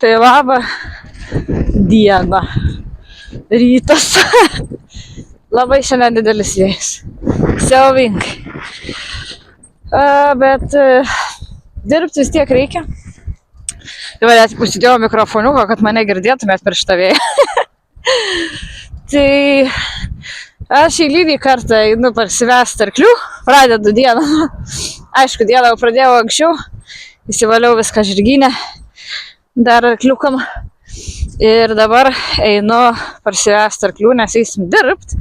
Tai labą dieną. Rytas. Labai šiandien didelis vėjas. Siaubingai. Bet dirbti vis tiek reikia. Tai va, užsidėjau mikrofoniuką, kad mane girdėtumėt per šitą vėją. Tai aš eilinį kartą einu parsivesti arklių, pradedu dieną. Aišku, dieną jau pradėjau anksčiau, įsivaliau viską žirginę, dar arkliukam. Ir dabar einu parsivesti arklių, nes eisim dirbt.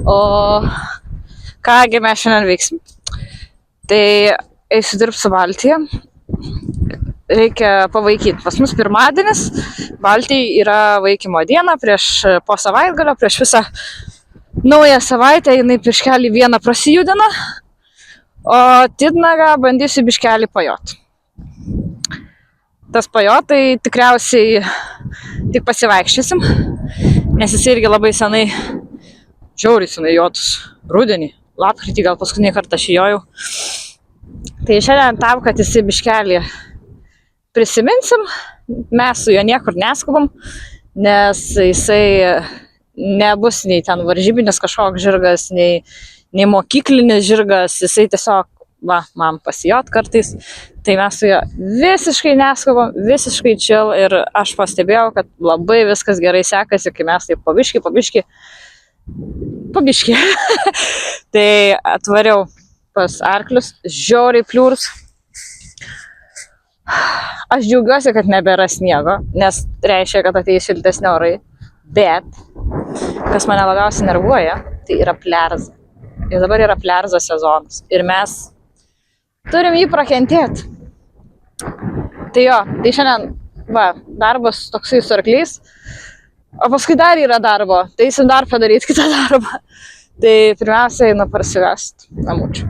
O kągi mes šiandien veiksim? Tai eisiu dirbti su Baltija. Reikia pavaikyti. Pas mus pirmadienis, Baltijai yra vaikymo diena, po savaitgalio, prieš visą naują savaitę, jinai biškelį vieną prasijudina, o titnagą bandysiu biškelį pajot. Tas pajotai tikriausiai tik pasivaikščiosim, nes jis irgi labai senai, žiauriai senai jotus, rudenį, lapkritį gal paskutinį kartą aš jojau. Tai šiandien tam, kad jisai biškelį prisiminsim, mes su juo niekur neskubam, nes jisai nebus nei ten varžybinis kažkoks žirgas, nei mokyklinis žirgas, jisai tiesiog, man pasijot kartais, tai mes su juo visiškai neskubam, visiškai chill ir aš pastebėjau, kad labai viskas gerai sekasi, kai mes taip pabiški. Tai atvariau pas arklius, žiauriai pliurs. Aš džiaugiuosi, kad nebėra sniego, nes reiškia, kad ateis šiltesni orai. Bet, kas mane labiausiai nervuoja, tai yra plerza. Ir dabar yra plerzo sezonas. Ir mes turim jį prakentėti. Tai jo, tai šiandien, darbas toksai su arkliais. O paskui dar yra darbo. Tai eisim dar padaryti kitą darbą. Tai pirmiausia, einu parsivest namučių.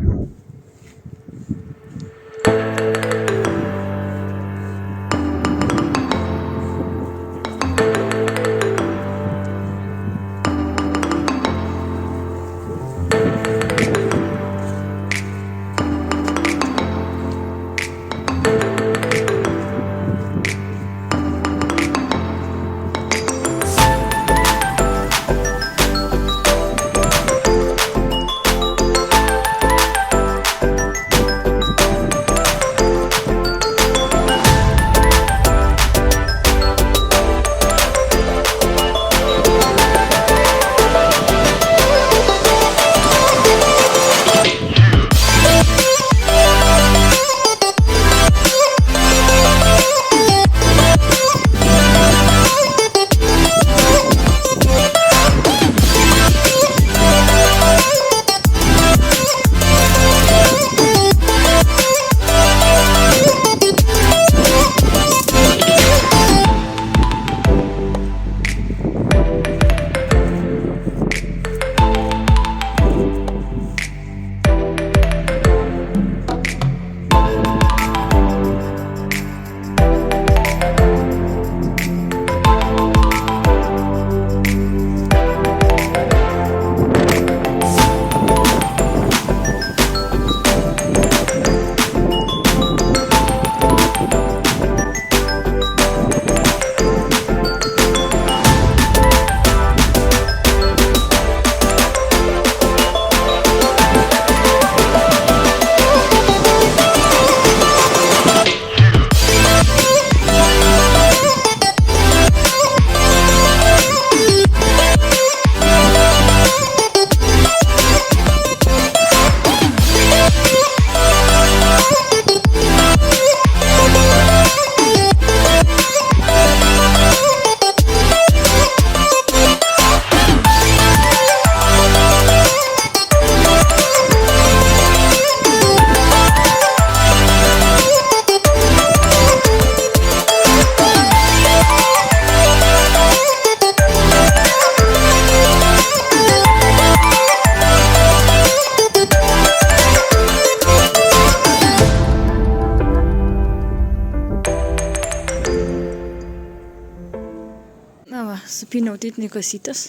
Supyniau titnį kasytės,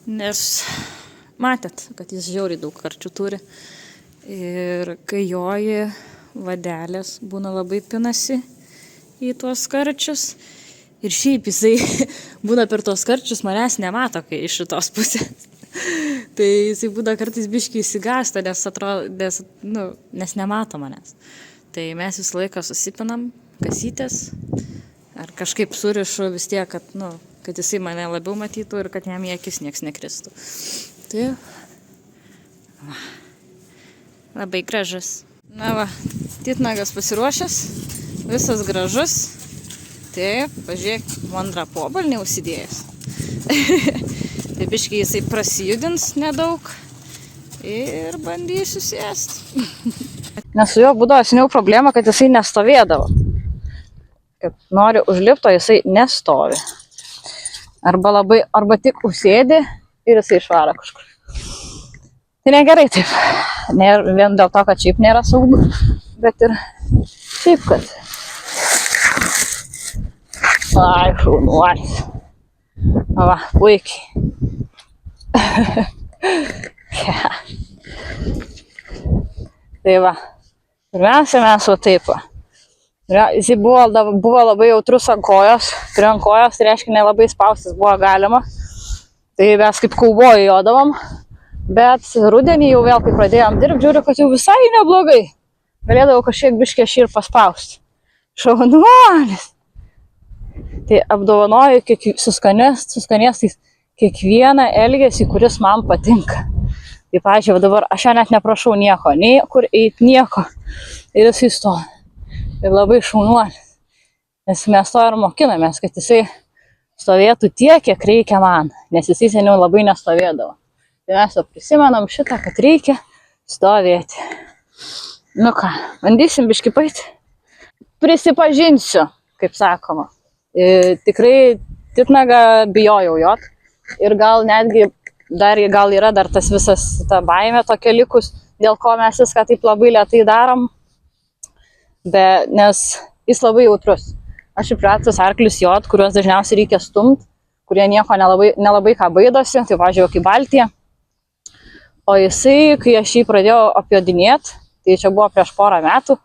nes matėt, kad jis žiauriai daug karčių turi. Ir kai joji, vadelės būna labai pinasi į tuos karčius. Ir šiaip jisai būna per tos karčius, manęs nemato, kai iš šitos pusės. Tai jisai būna kartais biškai įsigąsta, nes nemato manęs. Tai mes visą laiką susipinam kasytės. Ar kažkaip surišu vis tiek, kad jisai mane labiau matytų ir kad jam į akis nieks nekristų. Tai va, labai gražus. Na va, titnagas pasiruošęs, visas gražus. Taip, pažiūrėk, mandrą pobalnį užsidėjęs. Tai biškai jisai prasijudins nedaug ir bandysiu sėsti. Nes su juo būdavo seniau problema, kad jisai nestovėdavo. Kad nori užlipto, jisai nestovi. Arba tik užsėdi ir jisai išvaro kažkur. Tai negerai taip. Ne vien dėl to, kad šiaip nėra saugu, bet ir šiaip, kad... Ai, šaunuolis. Va, puikiai. Tai va. Pirmiausia, mes va taip va. Jis buvo labai jautrus ant kojos. Turiu ant kojos, tai reiškia, nelabai spaustis buvo galima. Tai mes kaip kaubojai jodavom. Bet rudenį jau vėl, kai pradėjom dirbti, žiūriu, kad jau visai neblogai. Galėdavau kažkiek biškį aš ir paspausti. Šaunuolis. Tai apdovanoju su skanėstais kiekvieną elgesį, kuris man patinka. Tai, pavyzdžiui, dabar aš jo net neprašau nieko, nei kur eiti nieko. Ir jisai stovi. Ir labai šaunuolis. Nes mes to ir mokinamės, kad jisai stovėtų tiek, kiek reikia man. Nes jisai seniau labai nestovėdavo. Tai mes jau prisimenam šitą, kad reikia stovėti. Nu ką, bandysim biškį paeiti. Prisipažinsiu, kaip sakoma. Tikrai titnagą bijojau jot. Ir gal netgi gal yra dar tas visas ta baimė tokia likus, dėl ko mes viską taip labai lėtai darom. Nes jis labai jautrus. Aš įpratus arklius jot, kuriuos dažniausiai reikia stumt, kurie nieko nelabai ką baidosi, tai važiuoju kaip Baltija. O jisai, kai aš jį pradėjau apjodinėti, tai čia buvo prieš porą metų,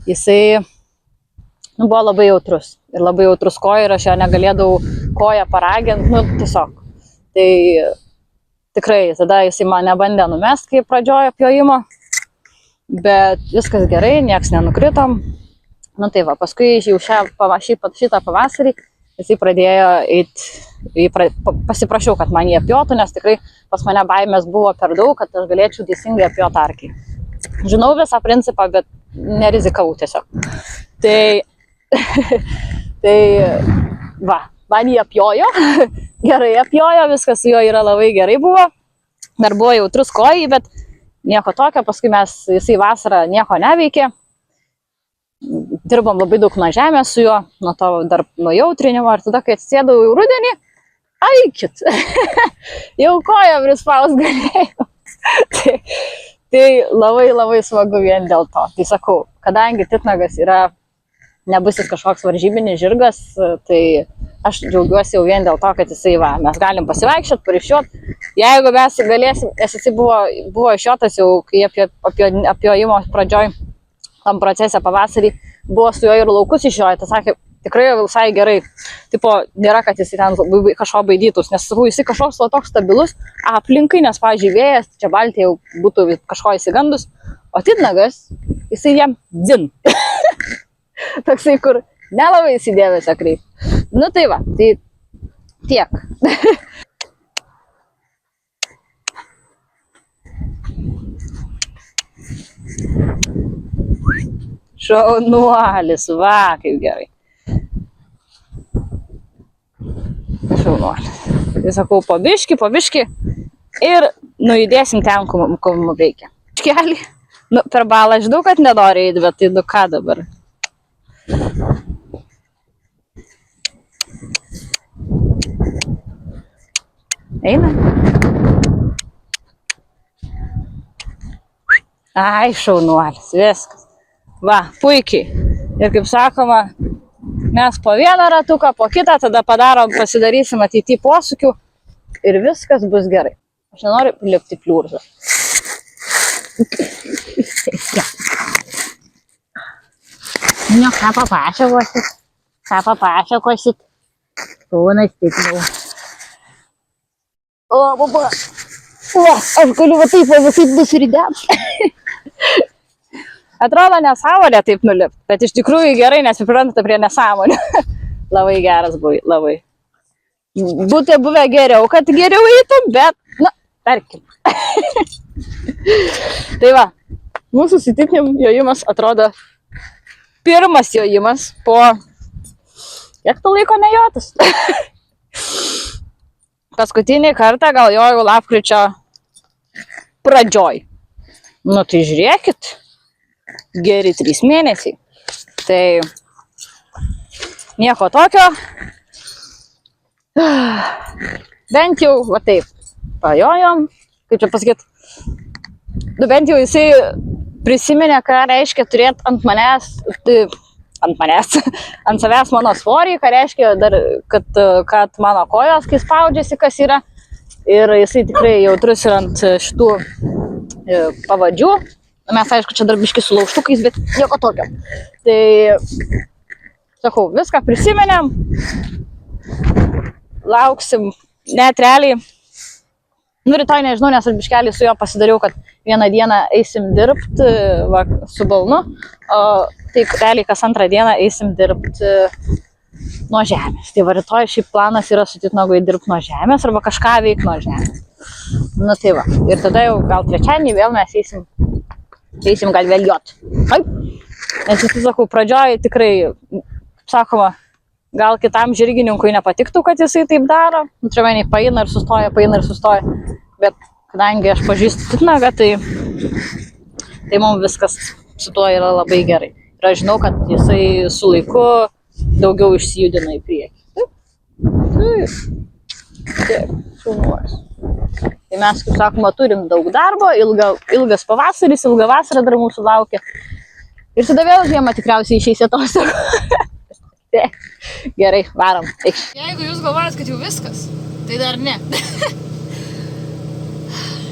jisai buvo labai jautrus. Ir labai jautrus koja ir aš jo negalėdavau koją paraginti, tiesiog. Tai tikrai, tada jisai mane bandė numest, kai pradžiojo apjojimo. Bet viskas gerai, nieks nenukritom. Tai va, paskui jau šitą pavasarį jisai pradėjo eiti, pasiprašiau, kad man jį apjotų, nes tikrai pas mane baimės buvo per daug, kad aš galėčiau teisingai apjoti arklį. Žinau visą principą, bet nerizikavau tiesiog. Tai va, man jį apjojo, gerai apjojo, viskas su juo yra labai gerai buvo. Dar buvo jautrus kojai, bet nieko tokio, paskui jisai vasarą nieko neveikė. Dirbom labai daug nuo žemės su juo, nuo to dar nuo jautrinimo, ir tada, kai atsisėdau į rudenį, aikit, jau koją prispaus galėjau. Tai labai smagu vien dėl to. Tai sakau, kadangi titnagas nebus jis kažkoks varžybinis žirgas, tai aš džiaugiuosi jau vien dėl to, kad jisai mes galim pasivaikščiot, parišiot. Jeigu mes galėsim, nes jisai buvo išjotas jau, kai apjojimo pradžioj, tam procese pavasarį, buvo su juo ir laukus išjoja, tai sakė, tikrai visai gerai. Tipo, nėra, kad jisai ten kažko baidytus, nes jisai kažkoks toks stabilus aplinkai, nes, pavyzdžiui, vėjas, čia Baltija jau būtų kažko įsigandus, o titnagas, jisai jam dzin. Toksai, kur nelabai įsidėmėsio kreip. Tai va, tai tiek. Šaunuolis, va, kaip gerai. Šaunuolis. Tai sakau, po biškį ir nujudėsim ten, kur mums reikia. Škelį, per balą žinau, kad nenori eiti, bet tai ką dabar? Eina. Ai, šaunuolis, viskas. Va, puikiai. Ir kaip sakoma, mes po vieną ratuką, po kitą, tada pasidarysim ateity posūkių ir viskas bus gerai. Aš nenoriu lipti pliurzą. Ką papasakoti? Ką papasakosit? Ponas tikriau. O, baba. O, aš galiu va taip nusiridėt. Atrodo nesąmonė taip nulipt, bet iš tikrųjų gerai nesipranta prie nesąmonių. Labai geras buvai, labai. Būtų buvę geriau, kad geriau eitum, bet, na, tarkim. Tai va, mūsų įsitikinimų jojimas atrodo pirmas jojimas po... Kiek to laiko nejotas? Paskutinį kartą gal jojau lapkričio pradžioj. Nu tai žiūrėkit, geri 3 mėnesiai. Tai nieko tokio. Bent jau, va taip, pajojom, kaip čia pasakyt. Nu bent jau jisai prisiminė, ką reiškia turėti ant savęs mano svorį, ką reiškia dar, kad mano kojos, kai spaudžiasi, kas yra. Ir jisai tikrai jautrus ir ant šitų pavadžių. Mes, aišku, čia dar biški su laužtukais, bet nieko tokio. Tai, sakau, viską prisimenėm. Lauksim, net realiai. Nu, rytoj nežinau, nes aš biškelį su juo pasidariau, kad vieną dieną eisim dirbti su balnu, o tai realiai kas antrą dieną eisim dirbti nuo žemės. Tai va rytoj šiaip planas yra su Titnagui dirbti nuo žemės arba kažką veikti nuo žemės. Nu tai va, ir tada jau gal trečiadienį vėl mes eisim gal vėl jot. Taip, nes aš sakau, pradžioj tikrai, sakoma, gal kitam žirgininkui nepatiktų, kad jisai taip daro. Nu, čia vieni paina ir sustoja. Bet kadangi aš pažįstu Titnagą, tai mums viskas su tuo yra labai gerai. Ir aš žinau, kad jisai su laiku daugiau išsijudina į priekį. Taip, šaunuolis. Tai mes, kaip sakoma, turim daug darbo, ilgas pavasaris, ilga vasara dar mūsų laukia. Ir tada vėl žiemą tikriausiai išeis atostogų. Gerai, varom. Jeigu jūs galvojat, kad jau viskas, tai dar ne.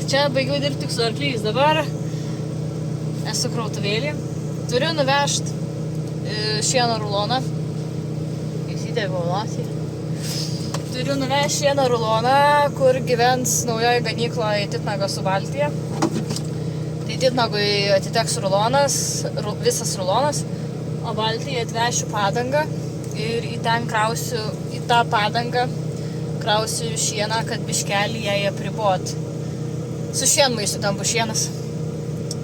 Čia baigiau dirbti tik su arkliais. Dabar esu krautuvėlį. Turiu nuvežti šieno ruloną. Įsidėviau nosį. Turiu nuvežti šieno ruloną, kur gyvens naujoji ganykla į Titnagą Suvaltyje. Tai Titnagui atiteks rulonas, visas rulonas, o Baltyje atvešiu padangą. Ir į tą padangą krausiu šieną, kad biškelį jai apribot. Su šienmaistu ten bus šienas,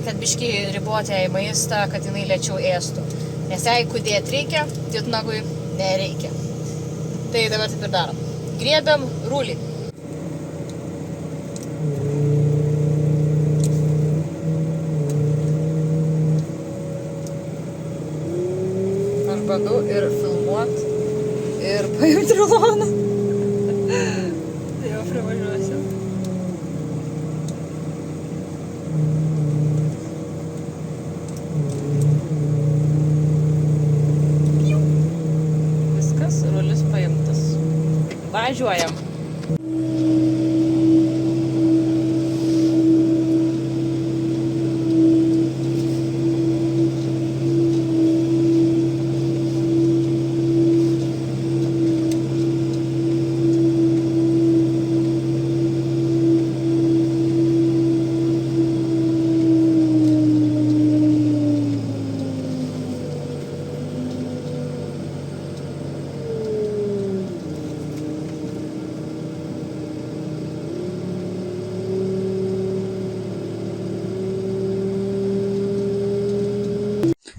kad biškį ribot jai maistą, kad jinai lėčiau ėstų. Nes jei kudėt reikia, Titnagui nereikia. Tai dabar taip ir darom. Griebiam rūlį. Aš bandau ir filmuot, ir paimti ruloną. Tai jau privažiuosiu. Viskas, rulis paimtas. Važiuojam.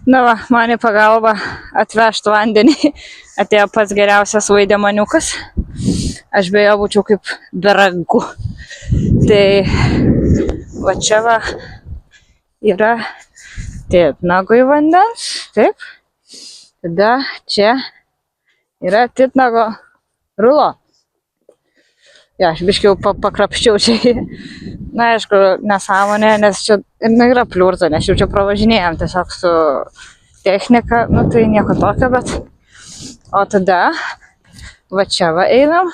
Na va, man į pagalbą atvežti vandenį atėjo pats geriausias vaidemaniukas. Aš be jo būčiau kaip be rankų. Tai va čia va yra Titnagui vandens, taip. Tada čia yra Titnago rulo. Ja, aš biškiau pakrapščiau čia. Na, aišku, nesąmonė, nes čia yra pliurza, nes jau čia pravažinėjom tiesiog su technika, nu tai nieko tokio, bet... O tada, va čia va einam,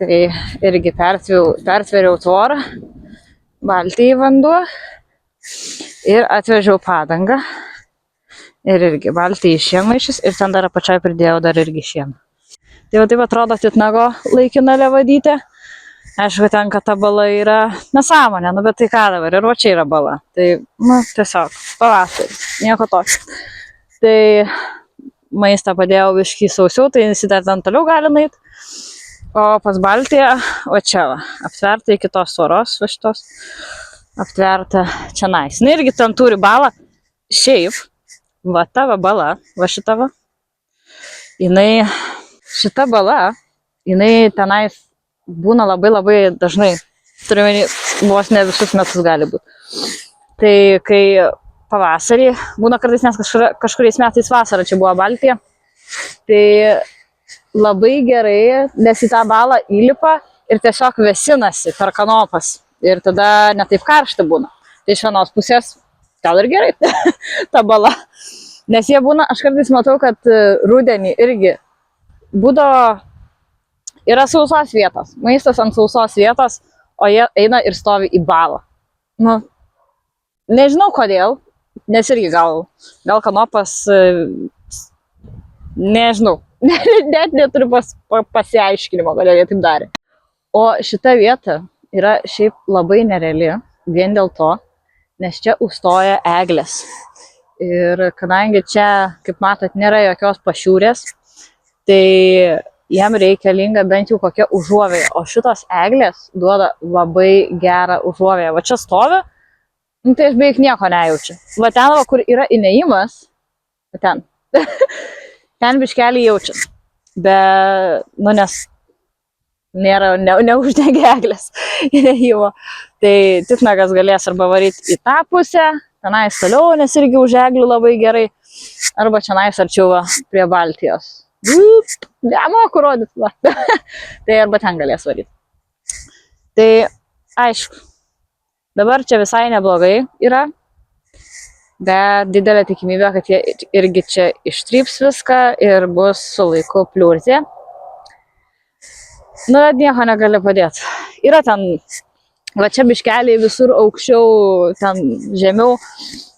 tai irgi pertveriau tvorą, Baltijai vanduo ir atvežiau padangą. Ir irgi Baltijai šienmaišis ir ten dar apačiai pridėjau dar irgi šieną. Tai va taip atrodo titnago laikina levadytė. Aišku, ten, kad ta bala yra nesąmonė, nu bet tai ką dabar, ir va čia yra bala. Tai, nu, tiesiog, pavasarį, nieko tokio. Tai maistą padėjau biškį sausiau, tai jis dar ten toliau gali nueiti. O pas Baltiją, o čia va, aptverta iki tos tvoros, va šitos, aptverta čia nais. Na irgi ten turi balą, šiaip, va tava bala, va šita va, jinai, šita bala, jinai tenais būna labai dažnai, turiu vos ne visus metus gali būti. Tai kai pavasarį, būna kartais nes kažkuriais metais vasarą čia buvo Baltija, tai labai gerai, nes į tą balą įlipa ir tiesiog vėsinasi per kanopas ir tada netaip karšta būna. Tai iš vienos pusės gal ir gerai ta bala, nes jie būna, aš kartais matau, kad rudenį irgi būdavo, yra sausos vietos, maistas ant sausos vietos, o jie eina ir stovi į balą. Nu, nežinau kodėl, nes irgi gal kanopas, nežinau, net neturiu pasiaiškinimo, kodėl jie taip darė. O šita vieta yra šiaip labai nereali, vien dėl to, nes čia užstoja eglės. Ir kadangi čia, kaip matot, nėra jokios pašiūrės, tai jam reikalinga bent jau kokia užuovėja, o šitos eglės duoda labai gerą užuovėją. Va čia stovi, nu, tai aš beveik nieko nejaučiu. Va ten, va, kur yra įnėjimas, ten, ten biškelį jaučiu, bet, nu, nes nėra, neuždegė eglės įnėjimo. Tai titnagas galės arba varyti į tą pusę, tenais toliau, nes irgi už eglių labai gerai, arba čia nais arčiau va, prie Baltijos. Nemoku rodyti, va. Tai arba ten galės varyti. Tai aišku, dabar čia visai neblogai yra, bet didelė tikimybė, kad jie irgi čia ištryps viską ir bus su laiku pliurzė. Nu, bet nieko negali padėti. Yra ten, va čia biškeliai visur aukščiau, ten žemiau,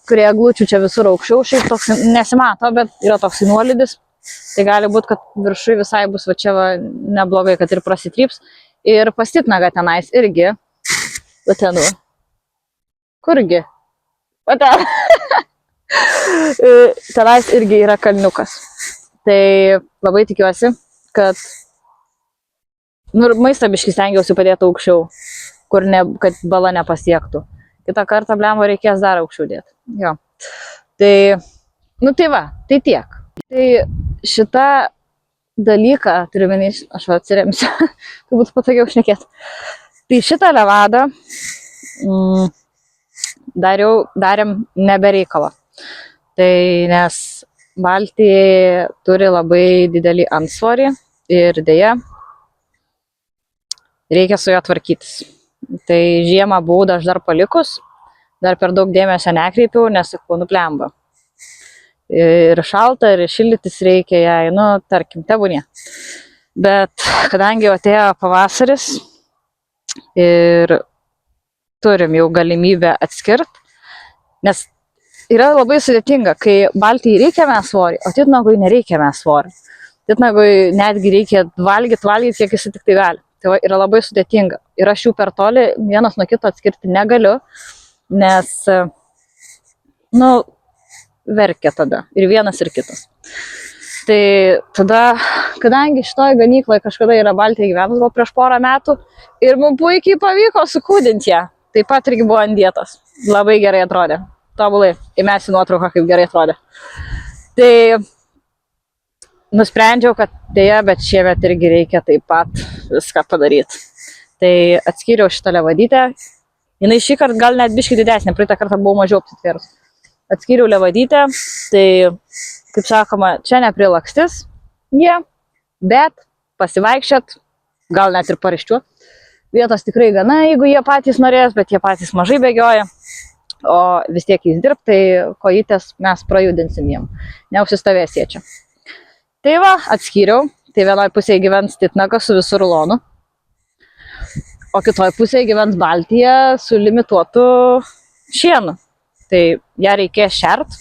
kurie eglučių čia visur aukščiau, šiaip toks nesimato, bet yra toks nuolydis. Tai gali būti, kad viršui visai bus va čia va, neblogai, kad ir prasitryps. Ir pas titnagą tenais irgi, va ten, kurgi? Va ten. Tenais irgi yra kalniukas. Tai labai tikiuosi, kad maistą biškį stengiausi padėti aukščiau, kur kad bala nepasiektų. Kitą kartą blemą reikės dar aukščiau dėti. Jo. Tai, nu tai va, tai tiek. Tai šitą dalyką, turiu menį, aš va atsiremsiu, tai būtų patogiau šnekėti. Tai šitą levadą darėm nebereikalą. Tai nes Baltija turi labai didelį antsvorį ir dėja reikia su juo tvarkytis. Tai žiemą buvau aš dar palikus, dar per daug dėmesio nekreipiau, nes nuplemba. Ir šalta, ir šildytis reikia jai, nu, tarkim, tebūnie. Bet kadangi atėjo pavasaris ir turim jau galimybę atskirti, nes yra labai sudėtinga, kai Baltijai reikia mesvorį, o titnagui nereikia mesvorį. Titnagui netgi reikia valgyti, kiek jis tik tai gali. Tai va, yra labai sudėtinga. Ir aš jų per toli vienas nuo kito atskirti negaliu, nes, nu, verkia tada. Ir vienas, ir kitas. Tai tada, kadangi šitoj ganykloje kažkada yra Baltija gyvenus, gal prieš porą metų, ir mums puikiai pavyko sukūdinti ją. Taip pat irgi buvo ant dietos. Labai gerai atrodė. Tobulai. Įmesiu nuotrauką, kaip gerai atrodė. Tai nusprendžiau, kad dėja, bet šiemet irgi reikia taip pat viską padaryti. Tai atskyriau šitą levadytę. Jinai šį kartą gal net biškį didesnė, praeitą kartą buvo mažiau apsitvėrus. Atskyriau levadytę, tai, kaip sakoma, čia neprilakstis jie, bet pasivaikščiot, gal net ir pariščiuot. Vietos tikrai gana, jeigu jie patys norės, bet jie patys mažai bėgioja. O vis tiek jis dirb, tai kojytės mes prajudinsim jiem. Neužsistovės jie čia. Tai va, atskyriau. Tai vienoje pusėje gyvens titnagas su visu rulonu. O kitoje pusėje gyvens Baltija su limituotu šienu. Tai ją reikės šert.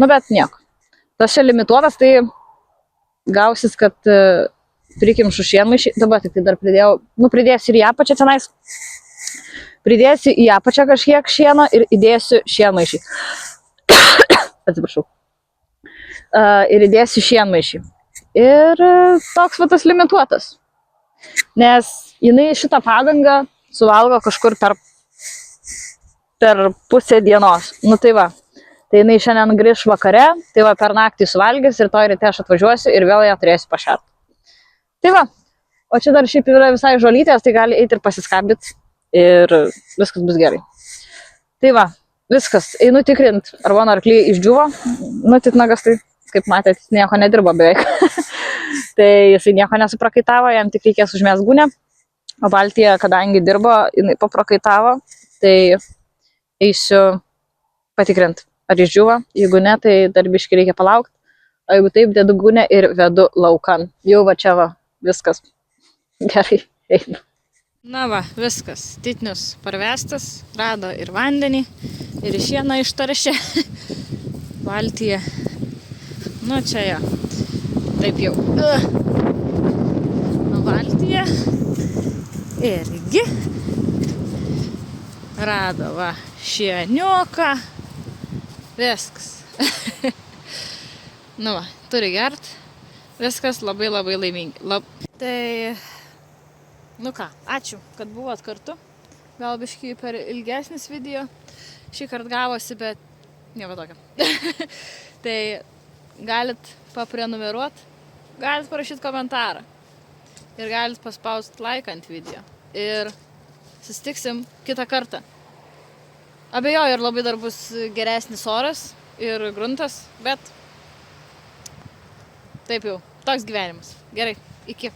Nu, bet nieko. Tas čia limituotas, tai gausis, kad prikimšu šienmaišį. Dabar tik tai dar pridėjau, pridėsiu ir į apačią tenais. Pridėsiu į apačią kažkiek šieno ir įdėsiu šienmaišį. Atsiprašau. Ir įdėsiu šienmaišį. Ir toks va tas limituotas. Nes jinai šitą padangą suvalgo kažkur per pusę dienos. Nu tai va. Tai jinai šiandien grįš vakare, tai va per naktį suvalgys ir to ryte aš atvažiuosiu ir vėl ją turėsiu pašert. Tai va. O čia dar šiaip yra visai žolytės, tai gali eiti ir pasiskambyti. Ir viskas bus gerai. Tai va, viskas. Einu tikrint, ar mano arkliai išdžiuvo. Nu, titnagas tai, kaip matėt, nieko nedirbo beveik. Tai jisai nieko nesuprakaitavo, jam tik reikės užmės gūnę. O Baltija, kadangi dirbo, jinai paprakaitavo. Tai eisiu patikrint, ar išdžiuvo. Jeigu ne, tai dar biškį reikia palaukti. O jeigu taip, dedu gūnę ir vedu laukan. Jau va čia va, viskas. Gerai, einu. Na va, viskas. Titnius parvestas, rado ir vandenį, ir šieną ištaršė. Baltija. Nu, čia jo. Taip jau. Nu, Baltija. Irgi. Rado, va, šieniuką. Viskas. Nu va, turi gert. Viskas labai labai laimingi. Tai... Nu ką, ačiū, kad buvot kartu. Gal biškį per ilgesnis video. Šį kartą gavosi, bet nieko tokio. Tai galit paprenumeruot, galit parašyti komentarą. Ir galit paspausti like ant video. Ir susitiksim kitą kartą. Abejoju, ir labai dar bus geresnis oras ir gruntas, bet taip jau, toks gyvenimas. Gerai, iki.